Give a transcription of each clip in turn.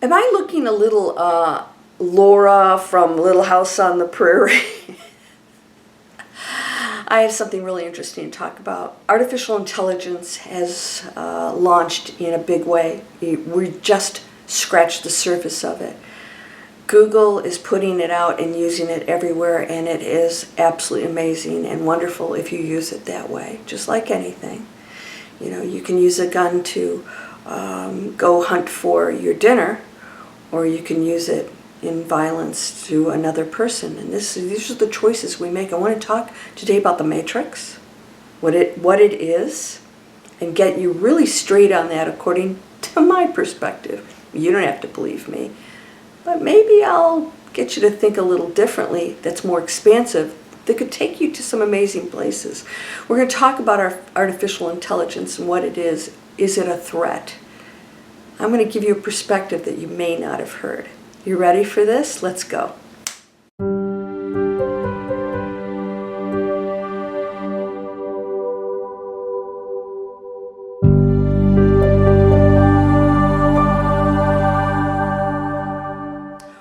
Am I looking a little Laura from Little House on the Prairie? I have something really interesting to talk about. Artificial intelligence has launched in a big way. We just scratched the surface of it. Google is putting it out and using it everywhere, and it is absolutely amazing and wonderful if you use it that way, just like anything. You know, you can use a gun to go hunt for your dinner, or you can use it in violence to another person. And these are the choices we make. I want to talk today about the Matrix, what it is, and get you really straight on that according to my perspective. You don't have to believe me, but maybe I'll get you to think a little differently that's more expansive, that could take you to some amazing places. We're going to talk about our artificial intelligence and what it is. Is it a threat? I'm going to give you a perspective that you may not have heard. You ready for this? Let's go.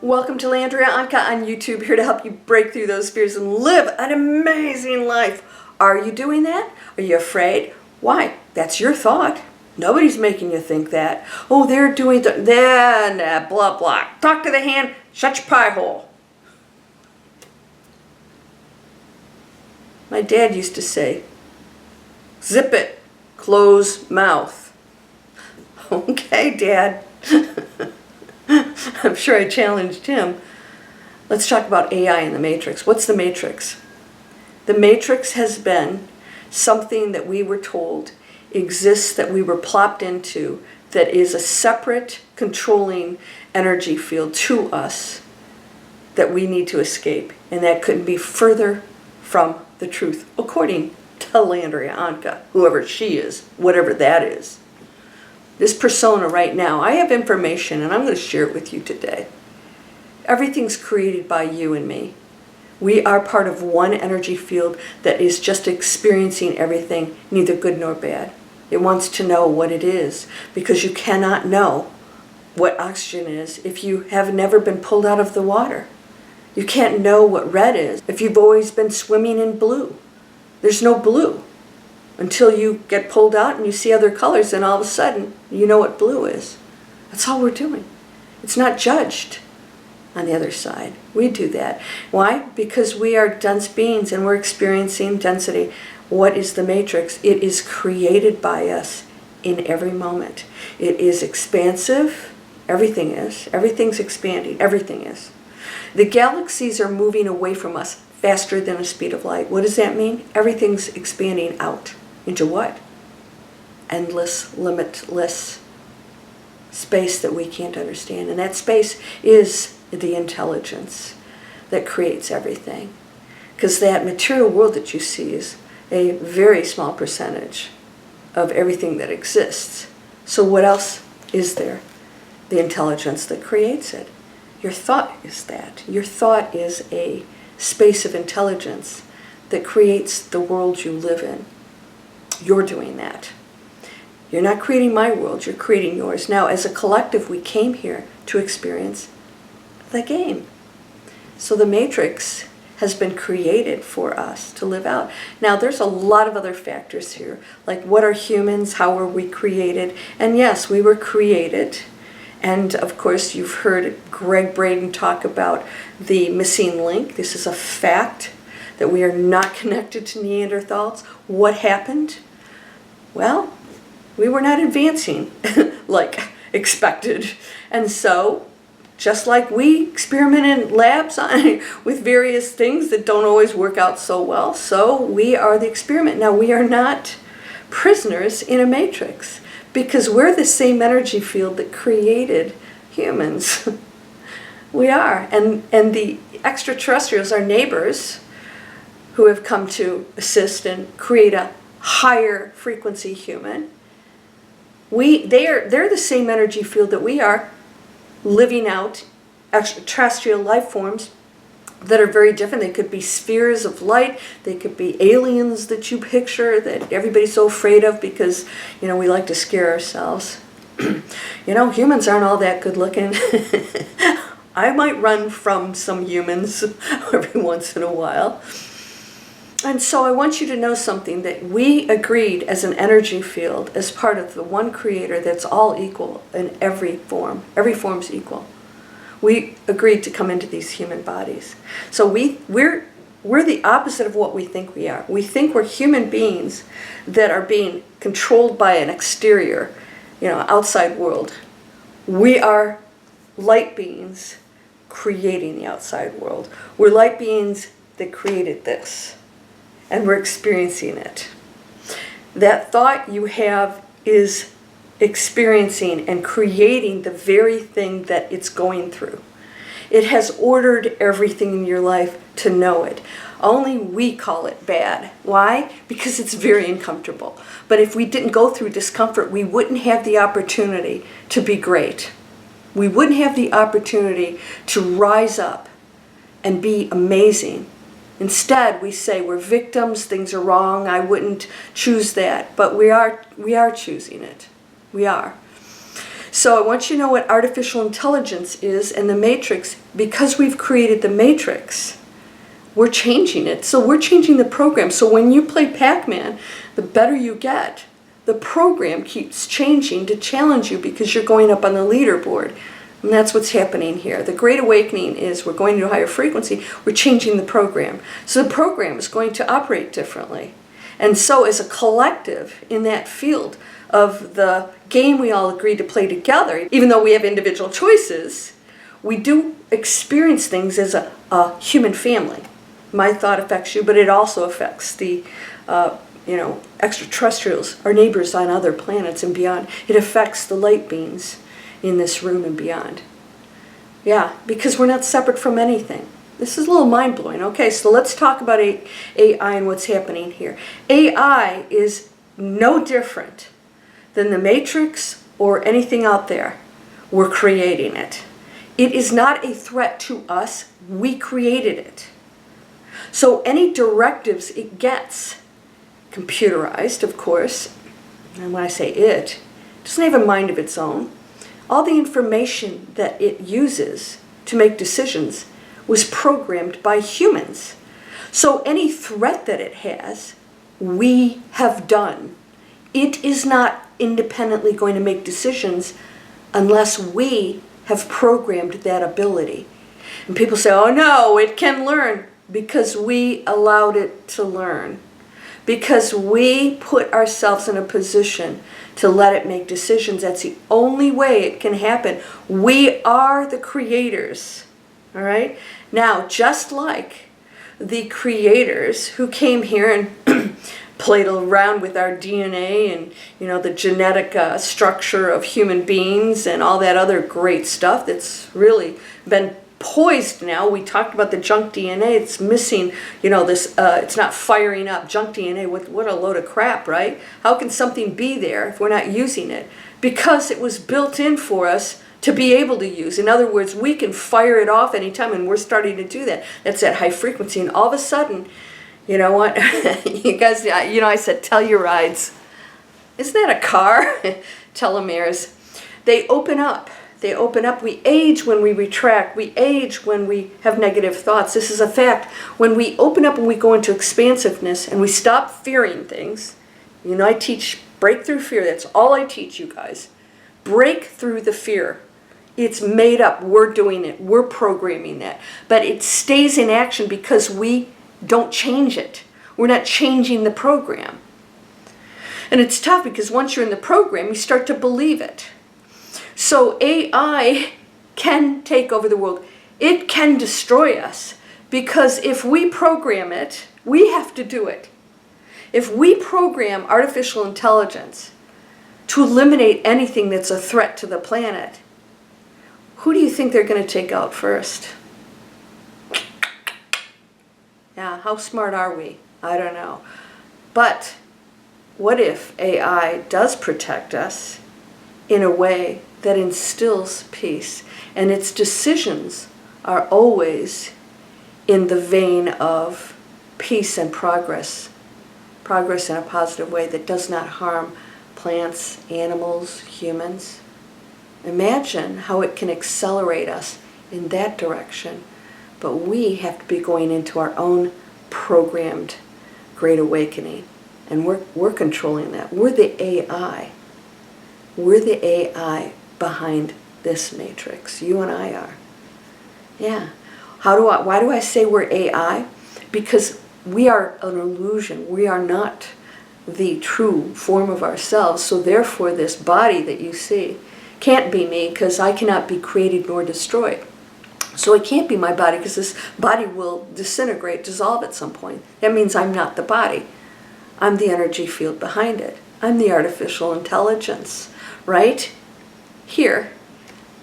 Welcome to Landria Onkka on YouTube, here to help you break through those fears and live an amazing life. Are you doing that? Are you afraid? Why? That's your thought. Nobody's making you think that. Oh, they're doing that, blah, blah. Talk to the hand, shut your pie hole. My dad used to say, zip it, close mouth. Okay, Dad. I'm sure I challenged him. Let's talk about AI and the Matrix. What's the Matrix? The Matrix has been something that we were told exists, that we were plopped into, that is a separate controlling energy field to us that we need to escape. And that couldn't be further from the truth, according to Landria Onkka, whoever she is, whatever that is. This persona right now, I have information and I'm going to share it with you today. Everything's created by you and me. We are part of one energy field that is just experiencing everything, neither good nor bad. It wants to know what it is, because you cannot know what oxygen is if you have never been pulled out of the water. You can't know what red is if you've always been swimming in blue. There's no blue until you get pulled out and you see other colors, and all of a sudden you know what blue is. That's all we're doing. It's not judged on the other side. We do that. Why? Because we are dense beings and we're experiencing density. What is the Matrix? It is created by us in every moment. It is expansive. Everything is. Everything's expanding. Everything is. The galaxies are moving away from us faster than the speed of light. What does that mean? Everything's expanding out. Into what? Endless, limitless space that we can't understand. And that space is the intelligence that creates everything. Because that material world that you see is a very small percentage of everything that exists. So what else is there? The intelligence that creates it. Your thought is that. Your thought is a space of intelligence that creates the world you live in. You're doing that. You're not creating my world, you're creating yours. Now, as a collective, we came here to experience the game. So the Matrix has been created for us to live out. Now, there's a lot of other factors here, like what are humans, how were we created? And yes, we were created. And of course, you've heard Greg Braden talk about the missing link. This is a fact, that we are not connected to Neanderthals. What happened? Well, we were not advancing like expected. And so, just like we experiment in labs with various things that don't always work out so well, so we are the experiment. Now, we are not prisoners in a matrix, because we're the same energy field that created humans. We are. And the extraterrestrials, our neighbors, who have come to assist and create a higher frequency human, they're the same energy field that we are, living out extraterrestrial life forms that are very different. They could be spheres of light. They could be aliens that you picture that everybody's so afraid of because, we like to scare ourselves. Humans aren't all that good looking. I might run from some humans every once in a while. And so I want you to know something, that we agreed as an energy field, as part of the one creator that's all equal in every form. Every form's equal. We agreed to come into these human bodies. So we're the opposite of what we think we are. We think we're human beings that are being controlled by an exterior, outside world. We are light beings creating the outside world. We're light beings that created this, and we're experiencing it. That thought you have is experiencing and creating the very thing that it's going through. It has ordered everything in your life to know it. Only we call it bad. Why? Because it's very uncomfortable. But if we didn't go through discomfort, we wouldn't have the opportunity to be great. We wouldn't have the opportunity to rise up and be amazing. Instead, we say we're victims, things are wrong, I wouldn't choose that. But we are choosing it. We are. So I want you to know what artificial intelligence is, and the matrix. Because we've created the matrix, we're changing it. So we're changing the program. So when you play Pac-Man, the better you get, the program keeps changing to challenge you, because you're going up on the leaderboard. And that's what's happening here. The Great Awakening is we're going to a higher frequency, we're changing the program. So the program is going to operate differently. And so as a collective in that field of the game we all agreed to play together, even though we have individual choices, we do experience things as a human family. My thought affects you, but it also affects the extraterrestrials, our neighbors on other planets and beyond. It affects the light beings in this room and beyond. Yeah, because we're not separate from anything. This is a little mind-blowing. Okay, so let's talk about AI and what's happening here. AI is no different than the Matrix or anything out there. We're creating it. It is not a threat to us. We created it. So any directives it gets, computerized, of course, and when I say it doesn't have a mind of its own. All the information that it uses to make decisions was programmed by humans. So any threat that it has, we have done. It is not independently going to make decisions unless we have programmed that ability. And people say, oh no, it can learn, because we allowed it to learn. Because we put ourselves in a position to let it make decisions. That's the only way it can happen. We are the creators. All right? Now, just like the creators who came here and played around with our DNA and the genetic structure of human beings and all that other great stuff that's really been poised now. We talked about the junk DNA. It's missing, it's not firing up. Junk DNA, what a load of crap, right? How can something be there if we're not using it? Because it was built in for us to be able to use. In other words, we can fire it off anytime, and we're starting to do that. That's at high frequency, and all of a sudden, you know what? You guys, I said Tellurides. Isn't that a car? Telomeres. They open up. They open up. We age when we retract. We age when we have negative thoughts. This is a fact. When we open up and we go into expansiveness and we stop fearing things, I teach break through fear. That's all I teach you guys. Break through the fear. It's made up. We're doing it. We're programming that. But it stays in action because we don't change it. We're not changing the program. And it's tough because once you're in the program, you start to believe it. So AI can take over the world. It can destroy us, because if we program it, we have to do it. If we program artificial intelligence to eliminate anything that's a threat to the planet, who do you think they're going to take out first? Yeah, how smart are we? I don't know. But what if AI does protect us in a way that instills peace, and its decisions are always in the vein of peace and progress in a positive way that does not harm plants, animals, humans? Imagine how it can accelerate us in that direction. But we have to be going into our own programmed Great Awakening. And we're controlling that. We're the AI. We're the AI behind this matrix. You and I are. Yeah. Why do I say we're AI? Because we are an illusion. We are not the true form of ourselves. So therefore this body that you see can't be me, because I cannot be created nor destroyed. So it can't be my body, because this body will disintegrate, dissolve at some point. That means I'm not the body. I'm the energy field behind it. I'm the artificial intelligence, right? Here.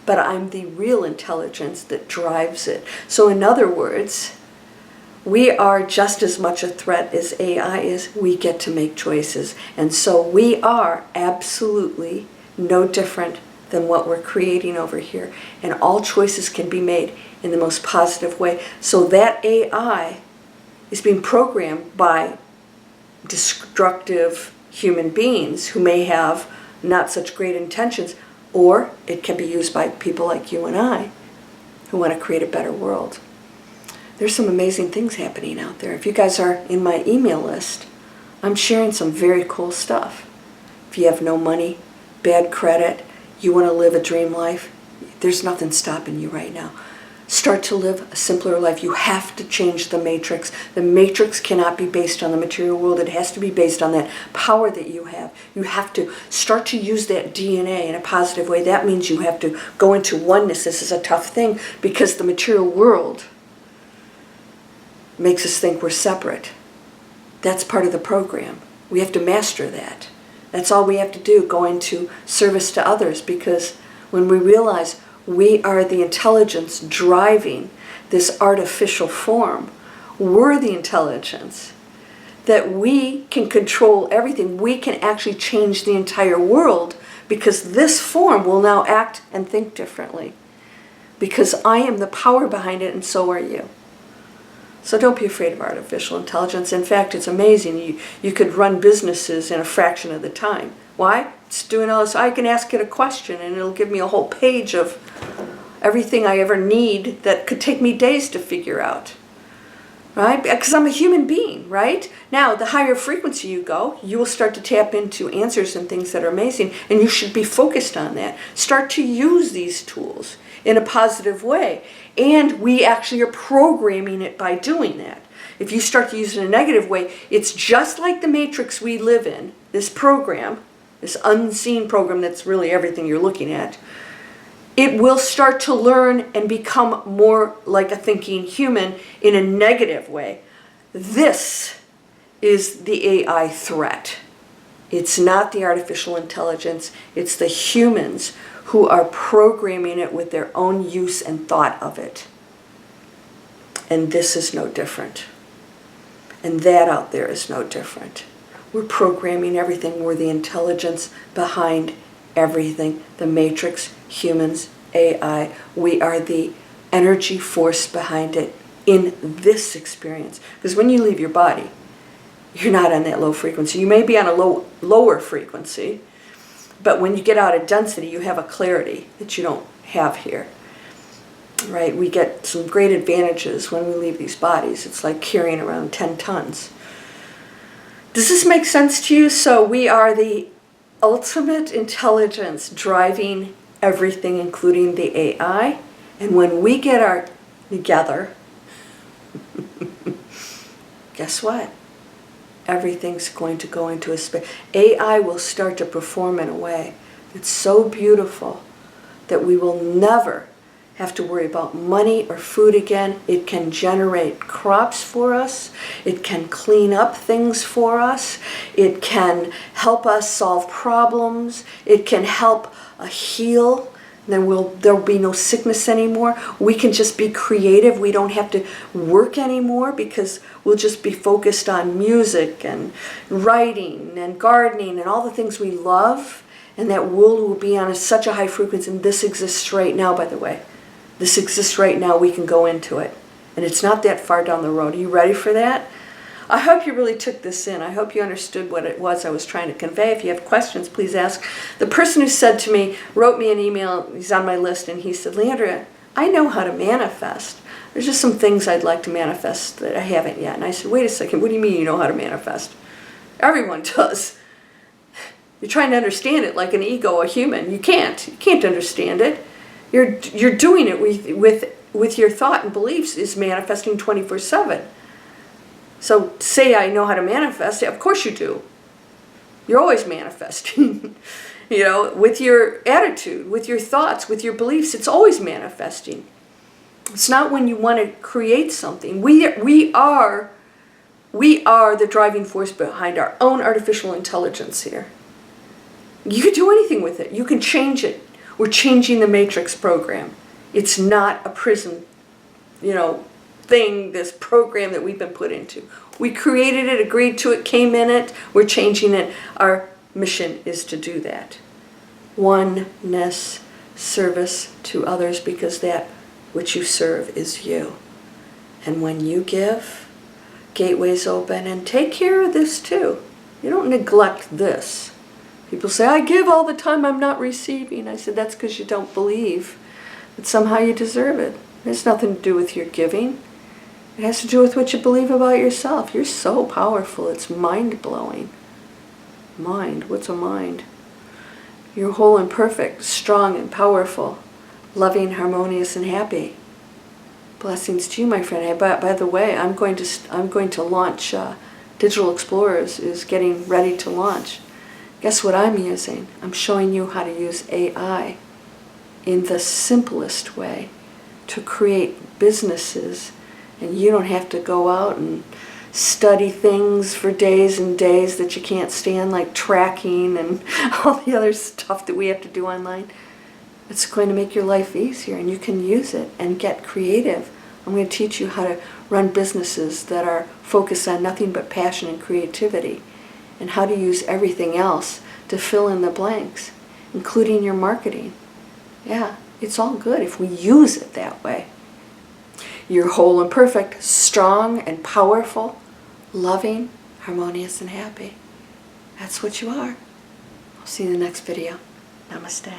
But I'm the real intelligence that drives it. So in other words, we are just as much a threat as AI is. We get to make choices. And so we are absolutely no different than what we're creating over here. And all choices can be made in the most positive way. So that AI is being programmed by destructive human beings who may have not such great intentions, or it can be used by people like you and I who want to create a better world. There's some amazing things happening out there. If you guys are in my email list, I'm sharing some very cool stuff. If you have no money, bad credit, you want to live a dream life, there's nothing stopping you right now. Start to live a simpler life. You have to change the matrix. The matrix cannot be based on the material world. It has to be based on that power that you have. You have to start to use that DNA in a positive way. That means you have to go into oneness. This is a tough thing because the material world makes us think we're separate. That's part of the program. We have to master that. That's all we have to do, go into service to others, because when we realize we are the intelligence driving this artificial form, we're the intelligence, that we can control everything. We can actually change the entire world, because this form will now act and think differently. Because I am the power behind it, and so are you. So don't be afraid of artificial intelligence. In fact, it's amazing. You could run businesses in a fraction of the time. Why? It's doing all this. I can ask it a question and it'll give me a whole page of everything I ever need that could take me days to figure out. Right? Because I'm a human being, right? Now, the higher frequency you go, you will start to tap into answers and things that are amazing, and you should be focused on that. Start to use these tools in a positive way. And we actually are programming it by doing that. If you start to use it in a negative way, it's just like the matrix we live in, this program, this unseen program that's really everything you're looking at. It will start to learn and become more like a thinking human in a negative way. This is the AI threat. It's not the artificial intelligence, it's the humans who are programming it with their own use and thought of it. And this is no different. And that out there is no different. We're programming everything. We're the intelligence behind everything. The matrix, humans, AI. We are the energy force behind it in this experience. Because when you leave your body, you're not on that low frequency. You may be on a lower frequency, but when you get out of density, you have a clarity that you don't have here. Right? We get some great advantages when we leave these bodies. It's like carrying around 10 tons. Does this make sense to you? So we are the ultimate intelligence driving everything, including the AI. And when we get our together, guess what? Everything's going to go into a space. AI will start to perform in a way that's so beautiful that we will never have to worry about money or food again. It can generate crops for us. It can clean up things for us. It can help us solve problems. It can help heal. There'll be no sickness anymore. We can just be creative. We don't have to work anymore because we'll just be focused on music and writing and gardening and all the things we love. And that world will be on such a high frequency. And this exists right now, by the way. This exists right now. We can go into it. And it's not that far down the road. Are you ready for that? I hope you really took this in. I hope you understood what it was I was trying to convey. If you have questions, please ask. The person who said to me, wrote me an email, he's on my list, and he said, Landria, I know how to manifest. There's just some things I'd like to manifest that I haven't yet. And I said, wait a second, what do you mean you know how to manifest? Everyone does. You're trying to understand it like an ego, a human. You can't. You can't understand it. You're doing it with your thought and beliefs is manifesting 24/7. So say I know how to manifest, of course you do. You're always manifesting. You know, with your attitude, with your thoughts, with your beliefs, it's always manifesting. It's not when you want to create something. We are the driving force behind our own artificial intelligence here. You can do anything with it. You can change it. We're changing the matrix program. It's not a prison, thing, this program that we've been put into. We created it, agreed to it, came in it, we're changing it. Our mission is to do that. Oneness, service to others, because that which you serve is you. And when you give, gateways open, and take care of this too. You don't neglect this. People say, I give all the time, I'm not receiving. I said, that's because you don't believe that somehow you deserve it. It has nothing to do with your giving. It has to do with what you believe about yourself. You're so powerful, it's mind-blowing. Mind, what's a mind? You're whole and perfect, strong and powerful, loving, harmonious, and happy. Blessings to you, my friend. Hey, by the way, I'm going to launch, Digital Explorers is getting ready to launch. Guess what I'm using? I'm showing you how to use AI in the simplest way to create businesses, and you don't have to go out and study things for days and days that you can't stand, like tracking and all the other stuff that we have to do online. It's going to make your life easier, and you can use it and get creative. I'm going to teach you how to run businesses that are focused on nothing but passion and creativity, and how to use everything else to fill in the blanks, including your marketing. Yeah, it's all good if we use it that way. You're whole and perfect, strong and powerful, loving, harmonious, and happy. That's what you are. I'll see you in the next video. Namaste.